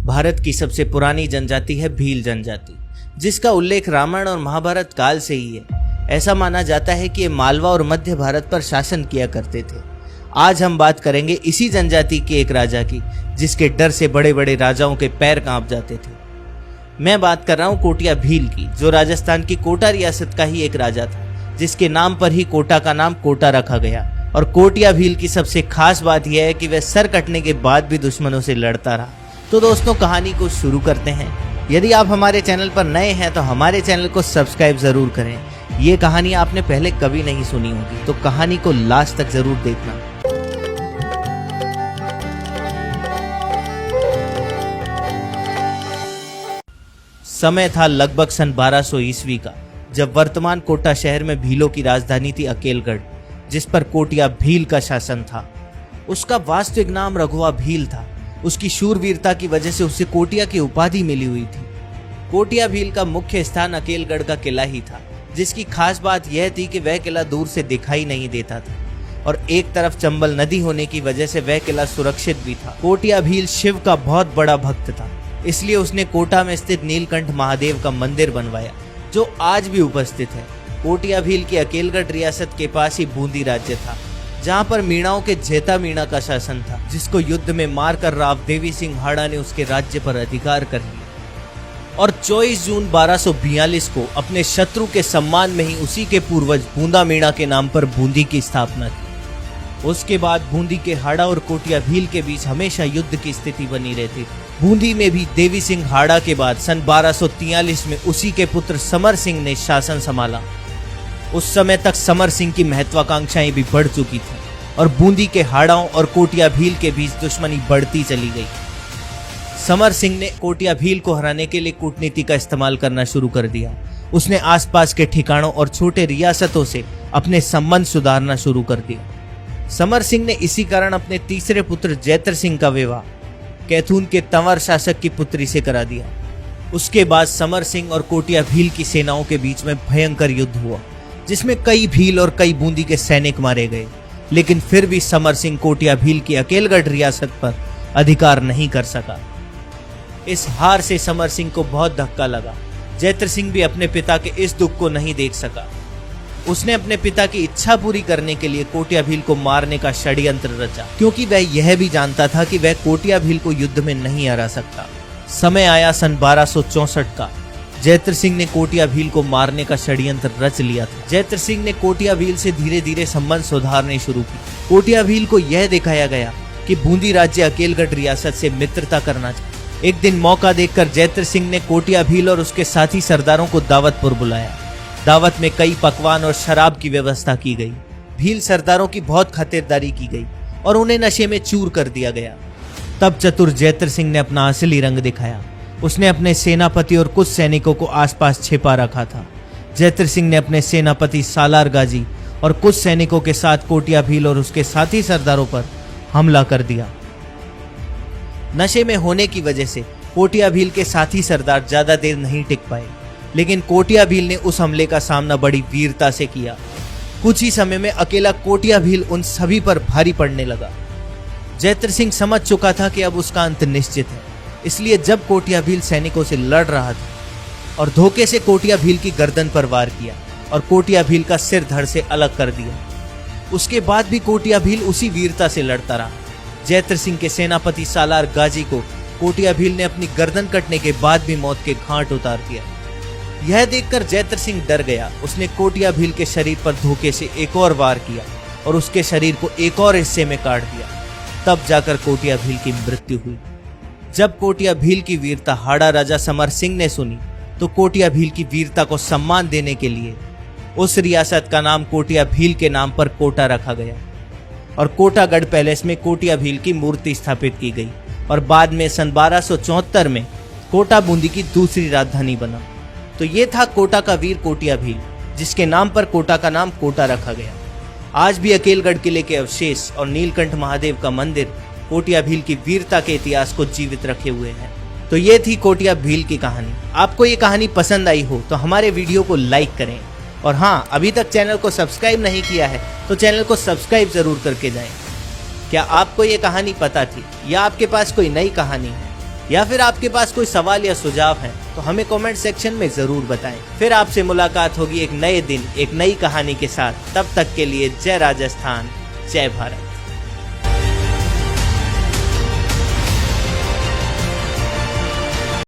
भारत की सबसे पुरानी जनजाति है भील जनजाति, जिसका उल्लेख रामायण और महाभारत काल से ही है। ऐसा माना जाता है कि ये मालवा और मध्य भारत पर शासन किया करते थे। आज हम बात करेंगे इसी जनजाति के एक राजा की, जिसके डर से बड़े बड़े राजाओं के पैर कांप जाते थे। मैं बात कर रहा हूँ कोटिया भील की, जो राजस्थान की कोटा रियासत का ही एक राजा था, जिसके नाम पर ही कोटा का नाम कोटा रखा गया। और कोटिया भील की सबसे खास बात यह है कि वह सर कटने के बाद भी दुश्मनों से लड़ता रहा। तो दोस्तों, कहानी को शुरू करते हैं। यदि आप हमारे चैनल पर नए हैं तो हमारे चैनल को सब्सक्राइब जरूर करें। ये कहानी आपने पहले कभी नहीं सुनी होगी, तो कहानी को लास्ट तक जरूर देखना। समय था लगभग सन 1200 ईस्वी का, जब वर्तमान कोटा शहर में भीलों की राजधानी थी अकेलगढ़, जिस पर कोटिया भील का शासन था। उसका वास्तविक नाम रघुआ भील था। उसकी शूरवीरता की वजह से उसे कोटिया की उपाधि मिली हुई थी। कोटिया भील का मुख्य स्थान अकेलगढ़ का किला ही था, जिसकी खास बात यह थी कि वह किला दूर से दिखाई नहीं देता था और एक तरफ चंबल नदी होने की वजह से वह किला सुरक्षित भी था। कोटिया भील शिव का बहुत बड़ा भक्त था, इसलिए उसने कोटा में स्थित नीलकंठ महादेव का मंदिर बनवाया, जो आज भी उपस्थित है। कोटिया भील की अकेलगढ़ रियासत के पास ही बूंदी राज्य था, जहां पर मीणाओं के जेता मीणा का शासन था, जिसको युद्ध में मारकर राव देवी सिंह हाड़ा ने उसके राज्य पर अधिकार कर लिया। और 24 जून 1242 को अपने शत्रु के सम्मान में ही उसी के पूर्वज बूंदा मीणा के नाम पर बूंदी की स्थापना की। उसके बाद बूंदी के हाड़ा और कोटिया भील के बीच हमेशा युद्ध की स्थिति बनी रहती थी। बूंदी में भी देवी सिंह हाड़ा के बाद सन 1243 में उसी के पुत्र समर सिंह ने शासन संभाला। उस समय तक समर सिंह की महत्वाकांक्षाएं भी बढ़ चुकी थी और बूंदी के हाड़ाओं और कोटिया भील के बीच दुश्मनी बढ़ती चली गई। समर सिंह ने कोटिया भील को हराने के लिए कूटनीति का इस्तेमाल करना शुरू कर दिया। उसने आसपास के ठिकानों और छोटे रियासतों से अपने संबंध सुधारना शुरू कर दिया। समर सिंह ने इसी कारण अपने तीसरे पुत्र जैत्र सिंह का विवाह कैथून के तंवर शासक की पुत्री से करा दिया। उसके बाद समर सिंह और कोटिया भील की सेनाओं के बीच में भयंकर युद्ध हुआ, जिसमें कई भील और कई बूंदी के सैनिक मारे गए। लेकिन फिर भी समर सिंह कोटिया भील की अकेलगढ़ रियासत पर अधिकार नहीं कर सका। इस हार से समर सिंह को बहुत धक्का लगा। जैत्र सिंह भी अपने पिता के इस दुख को नहीं देख सका। उसने अपने पिता की इच्छा पूरी करने के लिए कोटिया भील को मारने का षड्यंत्र रचा, क्योंकि वह यह भी जानता था कि वह कोटिया भील को युद्ध में नहीं हरा सकता। समय आया सन 1264 का। जैत्र सिंह ने कोटिया भील को मारने का षड्यंत्र रच लिया था। जैत्र सिंह ने कोटिया भील से धीरे धीरे संबंध सुधारने शुरू की। कोटिया भील को यह दिखाया गया कि बूंदी राज्य अकेलगढ़ रियासत से मित्रता करना चाहिए। एक दिन मौका देखकर जैत्र सिंह ने कोटिया भील और उसके साथी सरदारों को दावत पर बुलाया। दावत में कई पकवान और शराब की व्यवस्था की गई। भील सरदारों की बहुत खातिरदारी की गई और उन्हें नशे में चूर कर दिया गया। तब चतुर जैत्र सिंह ने अपना असली रंग दिखाया। उसने अपने सेनापति और कुछ सैनिकों को आसपास छिपा रखा था। जैत्र सिंह ने अपने सेनापति सालार गाजी और कुछ सैनिकों के साथ कोटिया भील और उसके साथी सरदारों पर हमला कर दिया। नशे में होने की वजह से कोटिया भील के साथी सरदार ज्यादा देर नहीं टिक पाए, लेकिन कोटिया भील ने उस हमले का सामना बड़ी वीरता से किया। कुछ ही समय में अकेला कोटिया भील उन सभी पर भारी पड़ने लगा। जैत्र सिंह समझ चुका था कि अब उसका अंत निश्चित है, इसलिए जब कोटिया भील सैनिकों से लड़ रहा था और धोखे से कोटिया भील की गर्दन पर वार किया और कोटिया भील का सिर धड़ से अलग कर दिया। उसके बाद भी कोटिया भील उसी वीरता से लड़ता रहा। जैत्र सिंह के सेनापति सालार गाजी को कोटिया भील ने अपनी गर्दन कटने के बाद भी मौत के घाट उतार दिया। यह देखकर जैत्र सिंह डर गया। उसने कोटिया भील के शरीर पर धोखे से एक और वार किया और उसके शरीर को एक और हिस्से में काट दिया। तब जाकर कोटिया भील की मृत्यु हुई। जब कोटिया भील की वीरता हाड़ा राजा समर सिंह ने सुनी, तो कोटिया भील की वीरता को सम्मान देने के लिए उस रियासत का नाम कोटिया भील के नाम पर कोटा रखा गया और कोटागढ़ पैलेस में कोटिया भील की मूर्ति स्थापित की गई। और बाद में सन 1274 में कोटा बूंदी की दूसरी राजधानी बना। तो ये था कोटा का वीर कोटिया भील, जिसके नाम पर कोटा का नाम कोटा रखा गया। आज भी अकेलगढ़ किले के अवशेष और नीलकंठ महादेव का मंदिर कोटिया भील की वीरता के इतिहास को जीवित रखे हुए हैं। तो ये थी कोटिया भील की कहानी। आपको ये कहानी पसंद आई हो तो हमारे वीडियो को लाइक करें, और हाँ, अभी तक चैनल को सब्सक्राइब नहीं किया है तो चैनल को सब्सक्राइब जरूर करके जाएं। क्या आपको ये कहानी पता थी या आपके पास कोई नई कहानी है या फिर आपके पास कोई सवाल या सुझाव है तो हमें कमेंट सेक्शन में जरूर बताएं। फिर आपसे मुलाकात होगी एक नए दिन एक नई कहानी के साथ। तब तक के लिए जय राजस्थान, जय भारत।